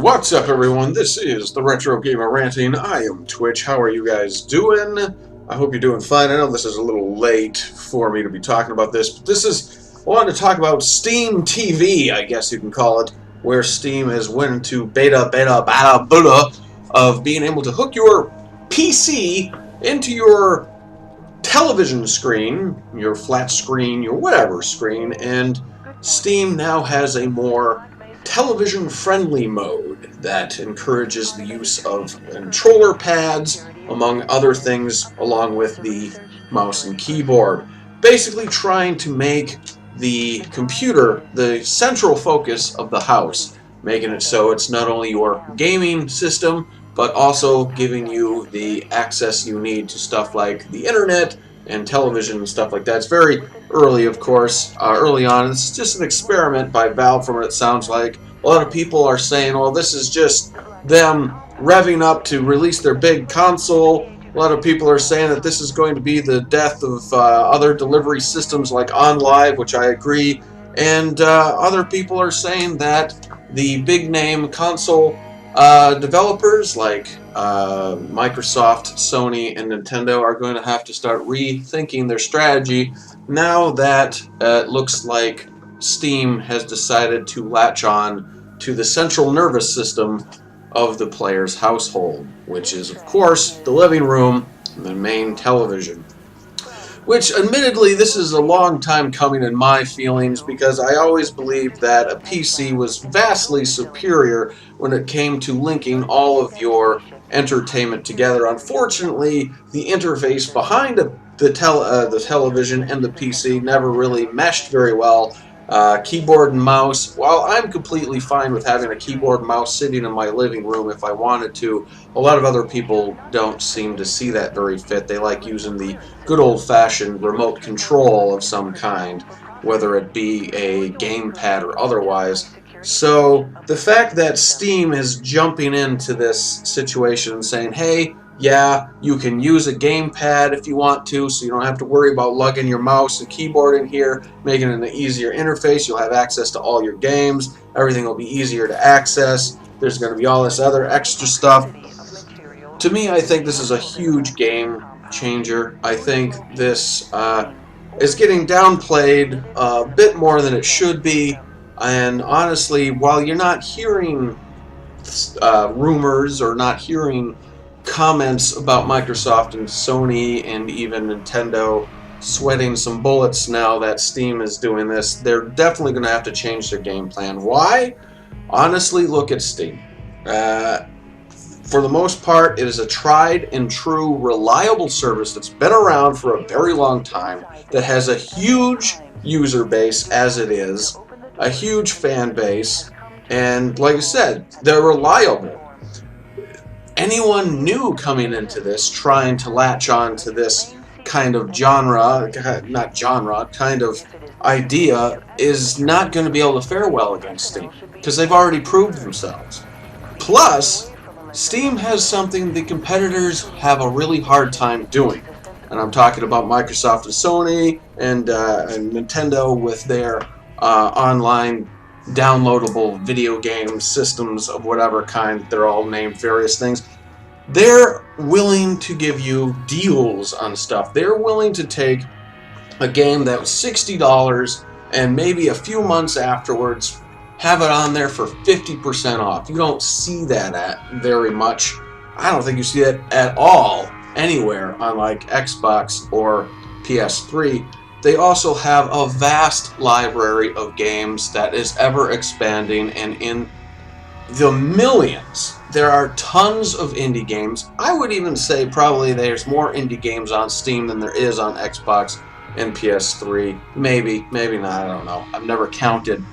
What's up, everyone? This is the RetroGR Ranting. I am Twitch. How are you guys doing? I hope you're doing fine. I know this is a little late for me to be talking about this, but I wanted to talk about Steam TV, I guess you can call it, where Steam has went into beta of being able to hook your PC into your television screen, your flat screen, your whatever screen, and Steam now has a more television-friendly mode that encourages the use of controller pads, among other things, along with the mouse and keyboard. Basically trying to make the computer the central focus of the house, making it so it's not only your gaming system, but also giving you the access you need to stuff like the internet and television and stuff like that. It's very early, of course, early on. It's just an experiment by Valve from what it sounds like. A lot of people are saying, well, this is just them revving up to release their big console. A lot of people are saying that this is going to be the death of other delivery systems like OnLive, which I agree. And other people are saying that the big name console developers like Microsoft, Sony, and Nintendo are going to have to start rethinking their strategy now that it looks like Steam has decided to latch on to the central nervous system of the player's household, which is, of course, the living room and the main television. Which, admittedly, this is a long time coming in my feelings, because I always believed that a PC was vastly superior when it came to linking all of your entertainment together. Unfortunately, the interface behind the television and the PC never really meshed very well. Keyboard and mouse, while I'm completely fine with having a keyboard and mouse sitting in my living room if I wanted to, a lot of other people don't seem to see that very fit. They like using the good old-fashioned remote control of some kind, whether it be a gamepad or otherwise. So the fact that Steam is jumping into this situation and saying, hey, yeah, you can use a gamepad if you want to, so you don't have to worry about lugging your mouse and keyboard in here, making it an easier interface. You'll have access to all your games. Everything will be easier to access. There's going to be all this other extra stuff. To me, I think this is a huge game changer. I think this is getting downplayed a bit more than it should be. And honestly, while you're not hearing rumors or not hearing comments about Microsoft and Sony and even Nintendo sweating some bullets now that Steam is doing this, they're definitely going to have to change their game plan. Why? Honestly, look at Steam. For the most part, it is a tried and true, reliable service that's been around for a very long time, that has a huge user base as it is, a huge fan base, and like I said, they're reliable. Anyone new coming into this, trying to latch on to this kind of kind of idea, is not going to be able to fare well against Steam, because they've already proved themselves. Plus, Steam has something the competitors have a really hard time doing. And I'm talking about Microsoft and Sony and Nintendo with their online downloadable video game systems of whatever kind. They're all named various things. They're willing to give you deals on stuff. They're willing to take a game that was $60 and maybe a few months afterwards have it on there for 50% off. You don't see that very much. I don't think you see it at all anywhere on like Xbox or PS3. They also have a vast library of games that is ever expanding, and in the millions. There are tons of indie games. I would even say probably there's more indie games on Steam than there is on Xbox and PS3. Maybe, maybe not, I don't know. I've never counted.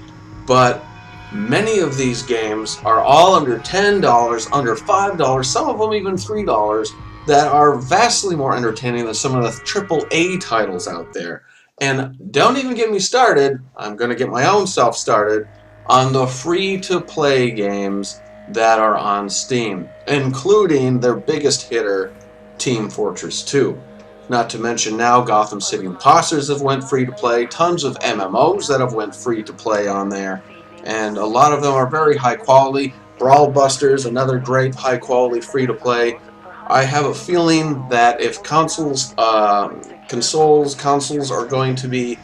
But many of these games are all under $10, under $5, some of them even $3, that are vastly more entertaining than some of the AAA titles out there. And don't even get me started, I'm going to get my own self started, on the free-to-play games that are on Steam, including their biggest hitter, Team Fortress 2. Not to mention now Gotham City Imposters have went free-to-play, tons of MMOs that have went free-to-play on there, and a lot of them are very high quality. Brawl Busters, another great high-quality free-to-play. I have a feeling that if consoles are going to be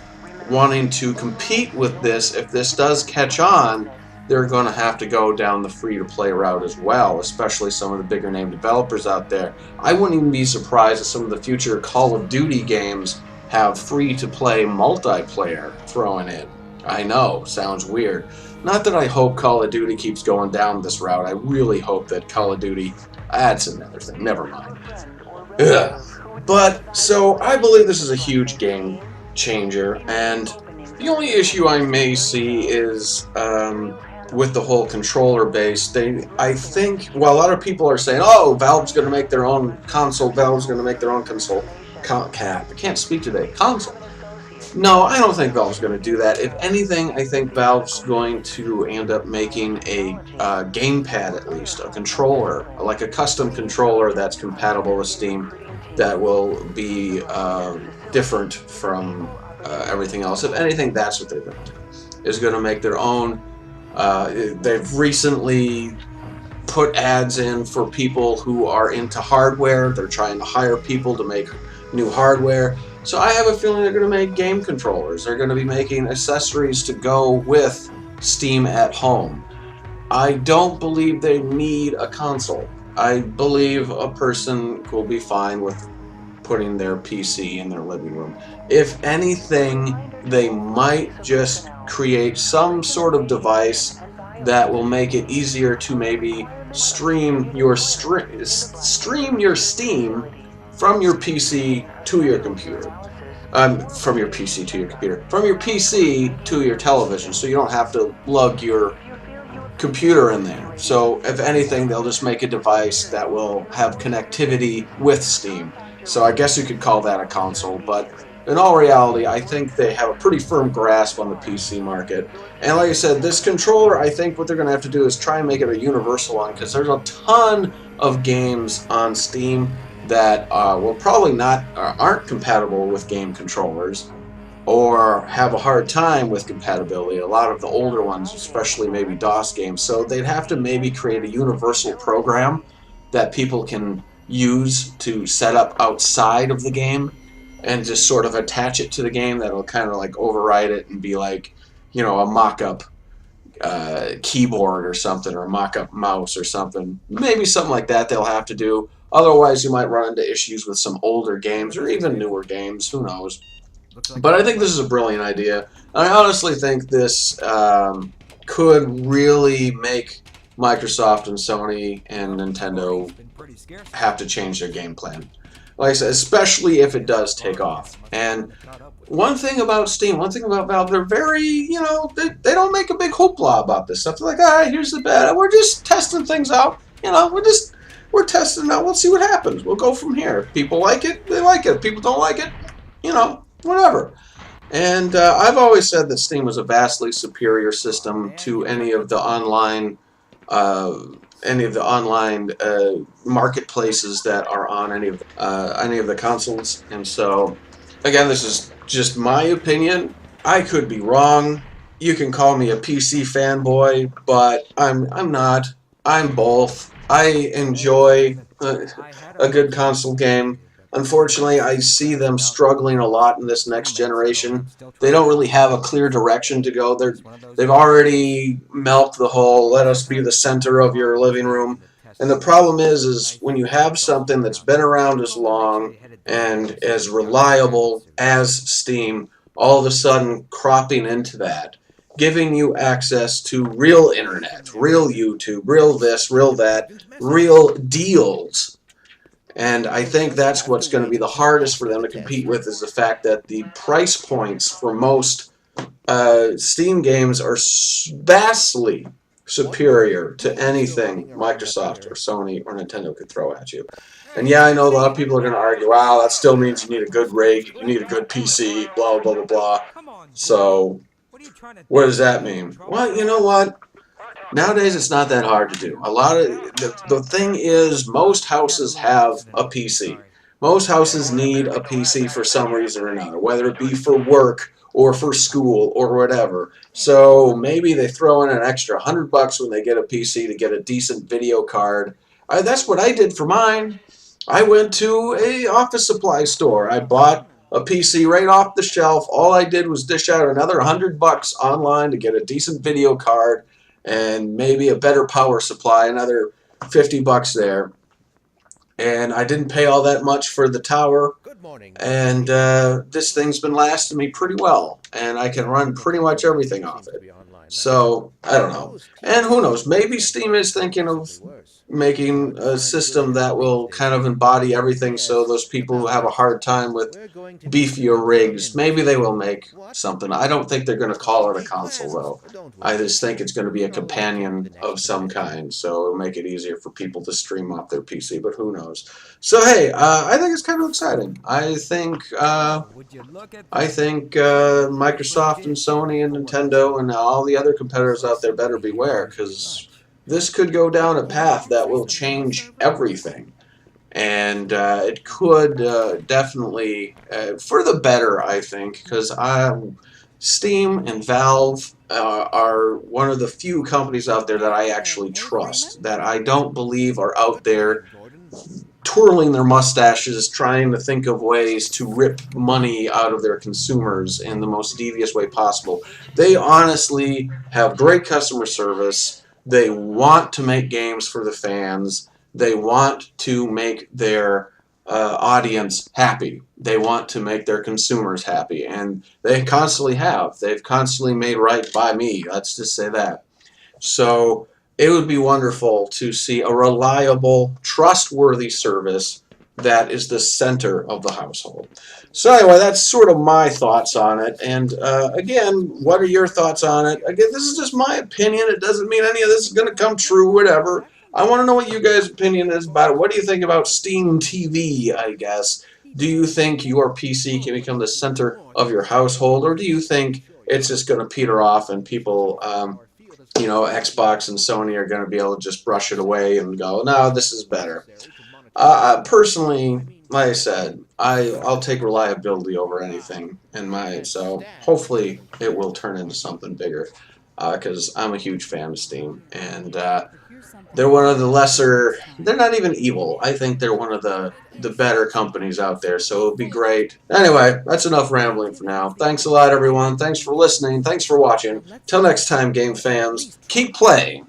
wanting to compete with this, if this does catch on, they're going to have to go down the free-to-play route as well, especially some of the bigger name developers out there. I wouldn't even be surprised if some of the future Call of Duty games have free-to-play multiplayer thrown in. I know, sounds weird. Not that I hope Call of Duty keeps going down this route. I really hope that Call of Duty... That's another thing. Never mind. Ugh. But, so, I believe this is a huge game changer, and the only issue I may see is with the whole controller base. I think, well, a lot of people are saying, oh, Valve's going to make their own console, Valve's going to make their own console. I can't speak today. Console. No, I don't think Valve's going to do that. If anything, I think Valve's going to end up making a gamepad, at least, a controller, like a custom controller that's compatible with Steam, that will be different from everything else. If anything, that's what they're going to do, is going to make their own. They've recently put ads in for people who are into hardware. They're trying to hire people to make new hardware. So I have a feeling they're going to make game controllers. They're going to be making accessories to go with Steam at home. I don't believe they need a console. I believe a person will be fine with putting their PC in their living room. If anything, they might just create some sort of device that will make it easier to maybe stream your Steam from your PC to your computer. From your PC to your computer. From your PC to your television, so you don't have to lug your computer in there. So, if anything, they'll just make a device that will have connectivity with Steam. So I guess you could call that a console, but in all reality, I think they have a pretty firm grasp on the PC market. And like I said, this controller, I think what they're going to have to do is try and make it a universal one, because there's a ton of games on Steam that will probably aren't compatible with game controllers, or have a hard time with compatibility. A lot of the older ones, especially maybe DOS games, so they'd have to maybe create a universal program that people can use to set up outside of the game, and just sort of attach it to the game that'll kind of like override it and be like, you know, a mock-up keyboard or something, or a mock-up mouse or something. Maybe something like that they'll have to do. Otherwise, you might run into issues with some older games, or even newer games, who knows. But I think this is a brilliant idea. I honestly think this could really make Microsoft and Sony and Nintendo have to change their game plan. Like I said, especially if it does take off. And one thing about Steam, one thing about Valve, they're very, you know, they don't make a big hoopla about this stuff. They're like, all right, here's the beta. We're just testing things out. You know, we're testing it out. We'll see what happens. We'll go from here. If people like it, they like it. If people don't like it, you know, whatever. And I've always said that Steam was a vastly superior system to any of the online marketplaces that are on any of the consoles. And so, again, this is just my opinion. I could be wrong. You can call me a PC fanboy, but I'm not. I'm both. I enjoy a good console game. Unfortunately, I see them struggling a lot in this next generation. They don't really have a clear direction to go. They've already milked the whole let us be the center of your living room. And the problem is when you have something that's been around as long and as reliable as Steam, all of a sudden cropping into that, giving you access to real internet, real YouTube, real this, real that, real deals. And I think that's what's going to be the hardest for them to compete with, is the fact that the price points for most Steam games are vastly superior to anything Microsoft or Sony or Nintendo could throw at you. And yeah, I know a lot of people are going to argue, wow, that still means you need a good rig, you need a good PC, blah, blah, blah, blah. So, what does that mean? Well, you know what? Nowadays, it's not that hard to do. A lot of the thing is, most houses have a PC. Most houses need a PC for some reason or another, whether it be for work or for school or whatever. So maybe they throw in an extra $100 when they get a PC to get a decent video card. That's what I did for mine. I went to a office supply store. I bought a PC right off the shelf. All I did was dish out another $100 online to get a decent video card and maybe a better power supply, another $50 there. And I didn't pay all that much for the tower. And this thing's been lasting me pretty well, and I can run pretty much everything off it. So, I don't know. And who knows, maybe Steam is thinking of making a system that will kind of embody everything, so those people who have a hard time with beefier rigs, maybe they will make something. I don't think they're going to call it a console, though. I just think it's going to be a companion of some kind, so it'll make it easier for people to stream off their PC, but who knows. So, hey, I think it's kind of exciting. I think Microsoft and Sony and Nintendo and all the other competitors out there better beware, because this could go down a path that will change everything. And it could definitely, for the better, I think, because Steam and Valve are one of the few companies out there that I actually trust, that I don't believe are out there twirling their mustaches, trying to think of ways to rip money out of their consumers in the most devious way possible. They honestly have great customer service. They want to make games for the fans. They want to make their audience happy. They want to make their consumers happy, and they constantly have. They've constantly made right by me. Let's just say that. So it would be wonderful to see a reliable, trustworthy service that is the center of the household. So anyway, that's sort of my thoughts on it. And again, what are your thoughts on it? Again, this is just my opinion. It doesn't mean any of this is going to come true, whatever. I want to know what you guys' opinion is about it. What do you think about Steam TV, I guess? Do you think your PC can become the center of your household, or do you think it's just going to peter off and people, you know, Xbox and Sony are going to be able to just brush it away and go, no, this is better? Personally, like I said, I'll take reliability over anything in my, so hopefully it will turn into something bigger, because I'm a huge fan of Steam, and they're one of the lesser, they're not even evil. I think they're one of the better companies out there, so it'll be great. Anyway, that's enough rambling for now. Thanks a lot, everyone. Thanks for listening. Thanks for watching. Till next time, game fans, keep playing.